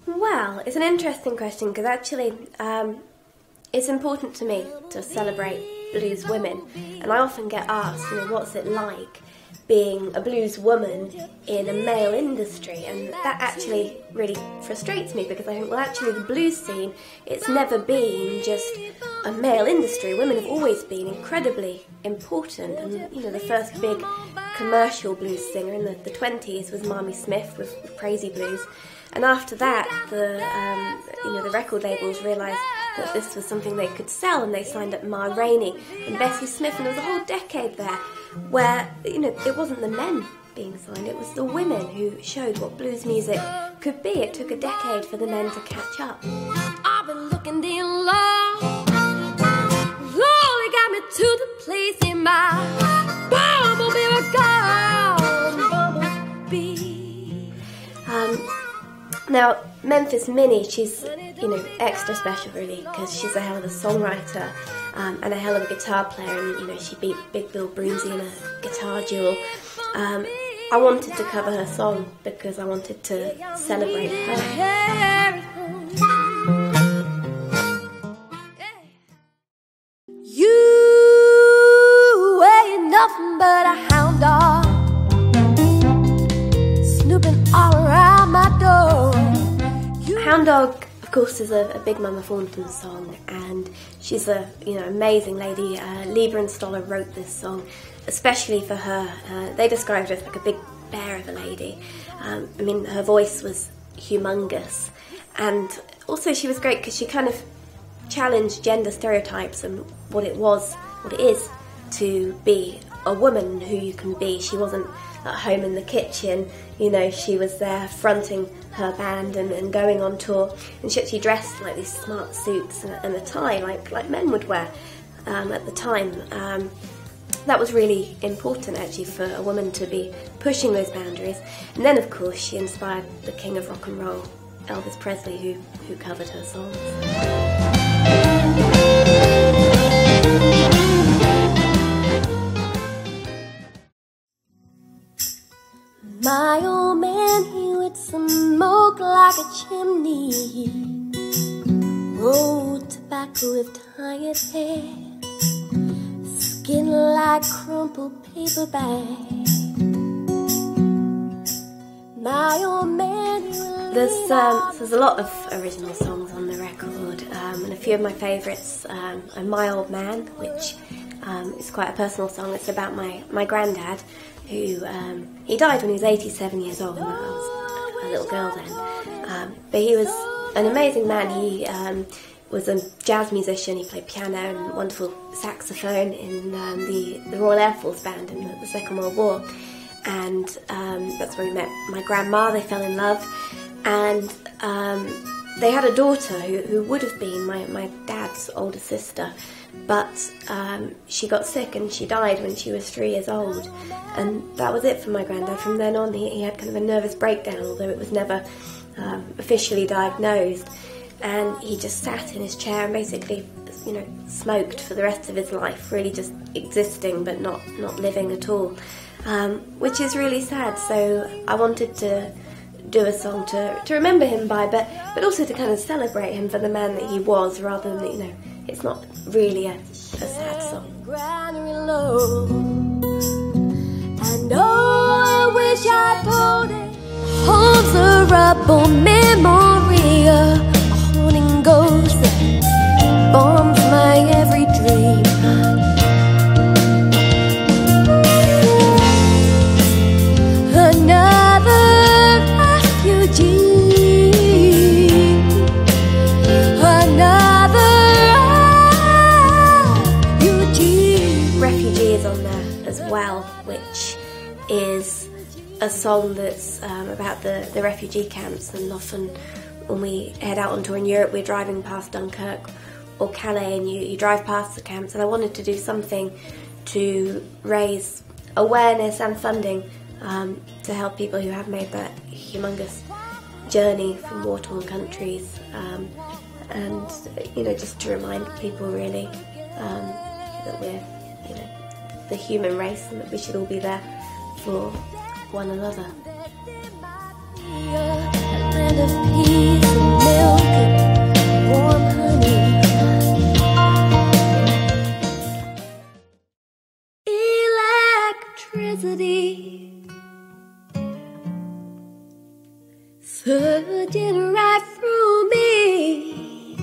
Well, it's an interesting question because actually it's important to me to celebrate blues women, and I often get asked, what's it like being a blues woman in a male industry, and that actually really frustrates me because I think, well, actually the blues scene, it's never been just a male industry. Women have always been incredibly important, and the first big commercial blues singer in the 20s was Mamie Smith with Crazy Blues. And after that, the record labels realised that this was something they could sell, and they signed up Ma Rainey and Bessie Smith, and there was a whole decade there where it wasn't the men being signed, it was the women who showed what blues music could be. It took a decade for the men to catch up. I've been looking in love, Lord, got me to the place in my bumblebee. Now, Memphis Minnie, she's, extra special really, because she's a hell of a songwriter and a hell of a guitar player, and, she beat Big Bill Broomsey in a guitar duel. I wanted to cover her song because I wanted to celebrate her. You ain't nothing but a hound dog, snooping all around my door. Hound Dog, of course, is a Big Mama Thornton song, and she's a amazing lady. Lieber and Stoller wrote this song especially for her. They described her as like a big bear of a lady. Her voice was humongous, and also she was great because she kind of challenged gender stereotypes and what it is to be a woman, who you can be. She wasn't at home in the kitchen, she was there fronting her band and going on tour, and she actually dressed like these smart suits and a tie like men would wear at the time. That was really important actually for a woman to be pushing those boundaries. And then of course she inspired the king of rock and roll, Elvis Presley, who covered her songs. My old man, he would smoke like a chimney, rolled tobacco with tired hair, skin like crumpled paper bag. My old man, there's a lot of original songs on the record, and a few of my favourites are My Old Man, which is quite a personal song. It's about my granddad, who he died when he was 87 years old, and I was a little girl then. But he was an amazing man. He was a jazz musician. He played piano and wonderful saxophone in the Royal Air Force Band in the Second World War. And that's where he met my grandma. They fell in love, and they had a daughter who would have been my dad's older sister, but she got sick and she died when she was 3 years old, and that was it for my granddad. From then on he had kind of a nervous breakdown, although it was never officially diagnosed, and he just sat in his chair and basically smoked for the rest of his life, really just existing but not living at all, which is really sad. So I wanted to do a song to remember him by, but also to kind of celebrate him for the man that he was, rather than, it's not really a sad song. And I wish I told it holds a rubble memory, a haunting ghost that bombs my every dream. Another refugee, another refugee. Refugee is on there as well, which is a song that's about the refugee camps, and often when we head out on tour in Europe, we're driving past Dunkirk or Calais, and you drive past the camps, and I wanted to do something to raise awareness and funding to help people who have made that humongous journey from war-torn countries, and just to remind people really that we're the human race, and that we should all be there for one another. Land of peace and milk and warm honey. Electricity surging right through me,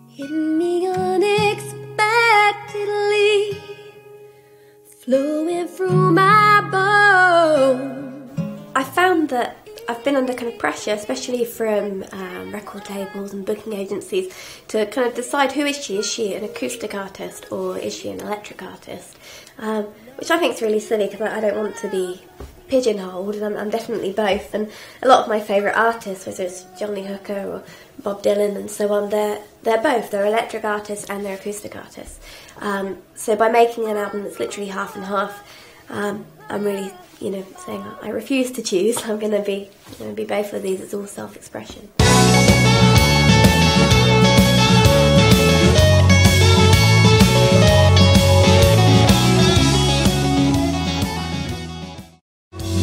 hitting me unexpectedly, flowing through my bones. I found that I've been under kind of pressure, especially from record labels and booking agencies, to kind of decide who is she? Is she an acoustic artist or is she an electric artist? Which I think is really silly, because I don't want to be pigeonholed, and I'm definitely both. And a lot of my favourite artists, whether it's Johnny Hooker or Bob Dylan and so on, they're both. They're electric artists and they're acoustic artists. So by making an album that's literally half and half, I'm really, saying I refuse to choose. I'm going to be both of these. It's all self-expression.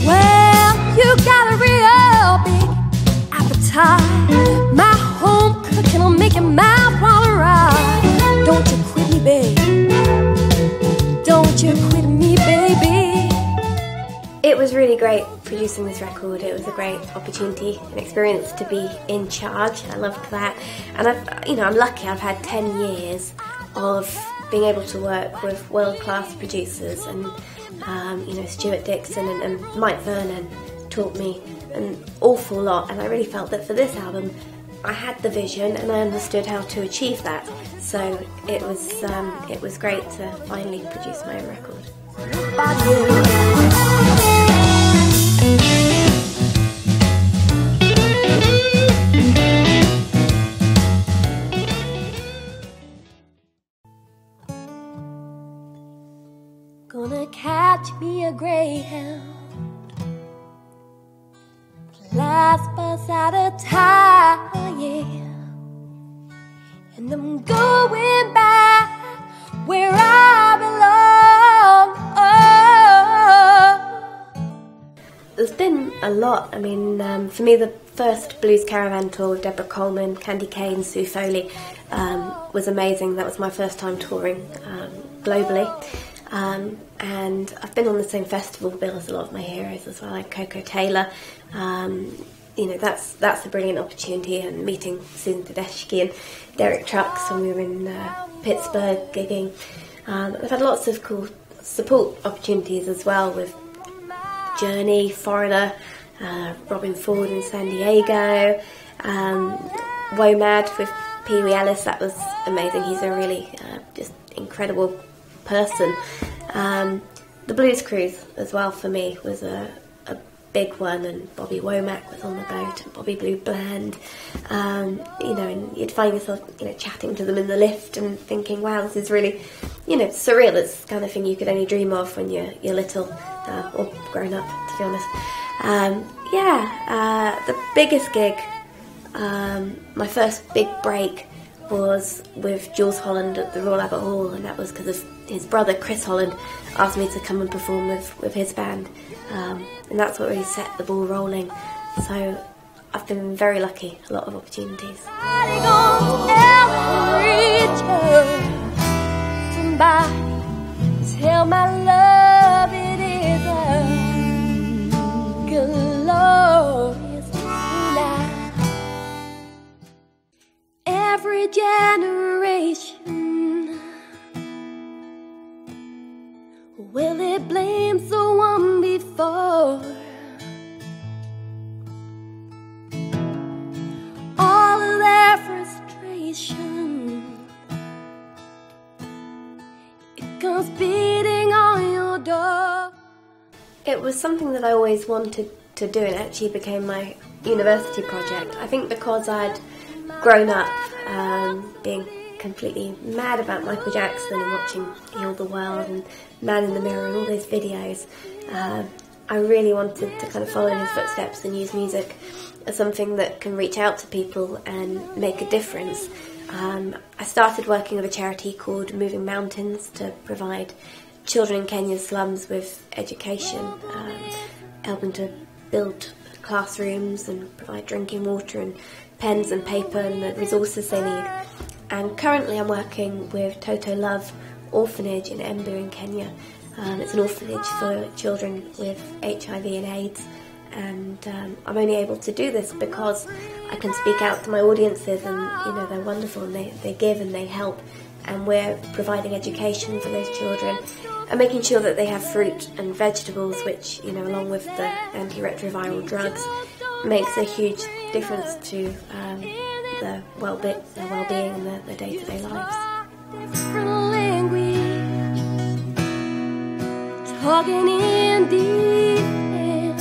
Well, you got a real big appetite. My home cooking will make your mouth wanna ride. Don't you quit me, babe. Don't you quit me, baby. It was really great producing this record. It was a great opportunity and experience to be in charge. I loved that, and I'm lucky. I've had 10 years of being able to work with world-class producers, and Stuart Dixon and Mike Vernon taught me an awful lot, and I really felt that for this album I had the vision and I understood how to achieve that. So it was great to finally produce my own record. Gonna catch me a Greyhound, last bus out of town, yeah. And I'm going back where I belong. There's been a lot. I mean, for me, the first Blues Caravan tour with Deborah Coleman, Candy Kane, Sue Foley was amazing. That was my first time touring globally. And I've been on the same festival bill as a lot of my heroes as well, like Coco Taylor. That's a brilliant opportunity, and meeting Susan Tedeschi and Derek Trucks when we were in Pittsburgh gigging. I've had lots of cool support opportunities as well with Journey, Foreigner, Robin Ford in San Diego, WOMAD with Pee Wee Ellis. That was amazing. He's a really just incredible person. The Blues Cruise as well for me was a big one, and Bobby Womack was on the boat, and Bobby Blue Bland, and you'd find yourself chatting to them in the lift and thinking, wow, this is really surreal. It's the kind of thing you could only dream of when you're little or grown up, to be honest. The biggest gig, my first big break, was with Jules Holland at the Royal Albert Hall, and that was because of his brother Chris Holland asked me to come and perform with his band, and that's what really set the ball rolling. So I've been very lucky, a lot of opportunities. Somebody tell my love it is a glorious night. Every generation, will it blame someone before? All of their frustration, it comes beating on your door. It was something that I always wanted to do, and it actually became my university project. I think because I'd grown up being completely mad about Michael Jackson and watching Heal the World and Man in the Mirror and all those videos, I really wanted to kind of follow in his footsteps and use music as something that can reach out to people and make a difference. I started working with a charity called Moving Mountains to provide children in Kenya's slums with education, helping to build classrooms and provide drinking water and pens and paper and the resources they need. And currently I'm working with Toto Love Orphanage in Embu in Kenya. It's an orphanage for children with HIV and AIDS, and I'm only able to do this because I can speak out to my audiences, and you know, they're wonderful and they give and they help, and we're providing education for those children and making sure that they have fruit and vegetables, which, you know, along with the antiretroviral drugs, makes a huge difference to their well-being and their day-to-day lives. Talking in deep end.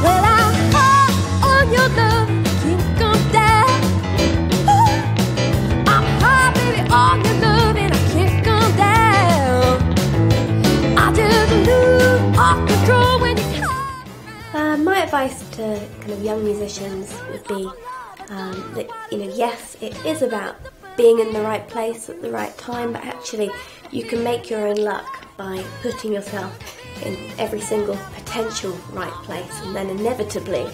Well, I'm hot on your love, can't come down. Ooh, I'm hot, baby, on your love, and I can't come down. I just lose off control when you come. My advice to kind of young musicians would be that, you know, yes, it is about being in the right place at the right time, but actually you can make your own luck by putting yourself in every single potential right place, and then inevitably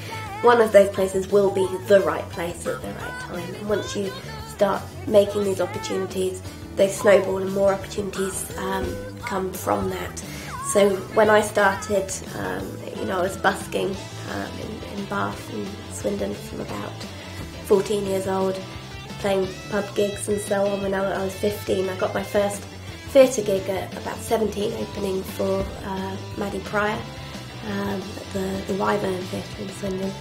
one of those places will be the right place at the right time. And once you start making these opportunities, they snowball and more opportunities come from that. So when I started, you know, I was busking in Bath and Swindon from about 14 years old, playing pub gigs and so on. When I was 15, I got my first theatre gig at about 17, opening for Maddie Pryor at the Wyvern Theatre in Swindon.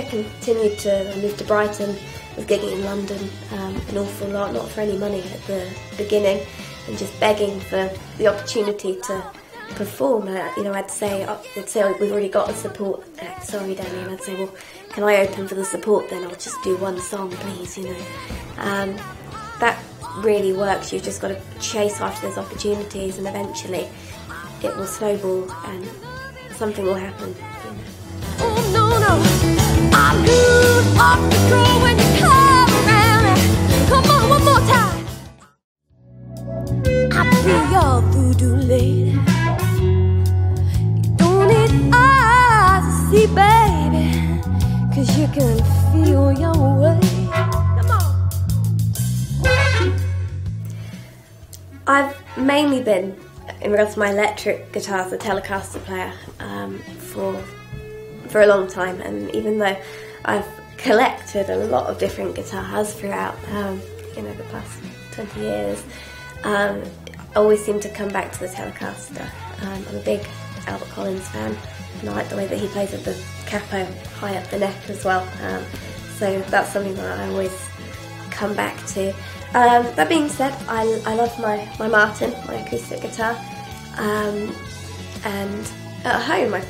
Continued to, I moved to Brighton, was gigging in London an awful lot, not for any money at the beginning, and just begging for the opportunity to perform. You know, I'd say, we've already got a support act, sorry Danny, and I'd say, well, can I open for the support then? I'll just do one song, please, you know. That really works. You've just got to chase after those opportunities, and eventually it will snowball and something will happen, you know. Oh no, no, I lose off control when you come around. Come on, one more time. I be your voodoo lady. You don't need eyes to see, baby, 'cause you can feel your way. Come on. I've mainly been, in regards to my electric guitars, a Telecaster player for a long time, and even though I've collected a lot of different guitars throughout you know, the past 20 years, I always seem to come back to the Telecaster. I'm a big Albert Collins fan, and I like the way that he plays with the capo high up the neck as well, so that's something that I always come back to. That being said, I love my Martin, my acoustic guitar, and at home I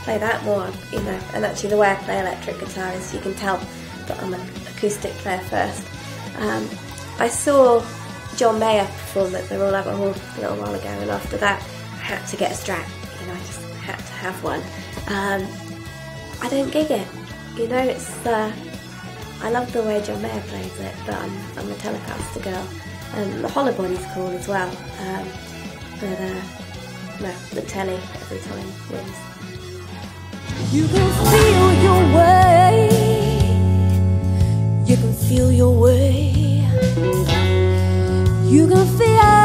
play that more, you know, and actually the way I play electric guitar is, you can tell that I'm an acoustic player first. I saw John Mayer perform at the Royal Albert Hall a little while ago, and after that I had to get a Strat, you know, I just had to have one. I don't gig it, you know, it's I love the way John Mayer plays it, but I'm a Telecaster girl. The hollow body's cool as well, but no, the telly every time wins. You can feel your way. You can feel your way. You can feel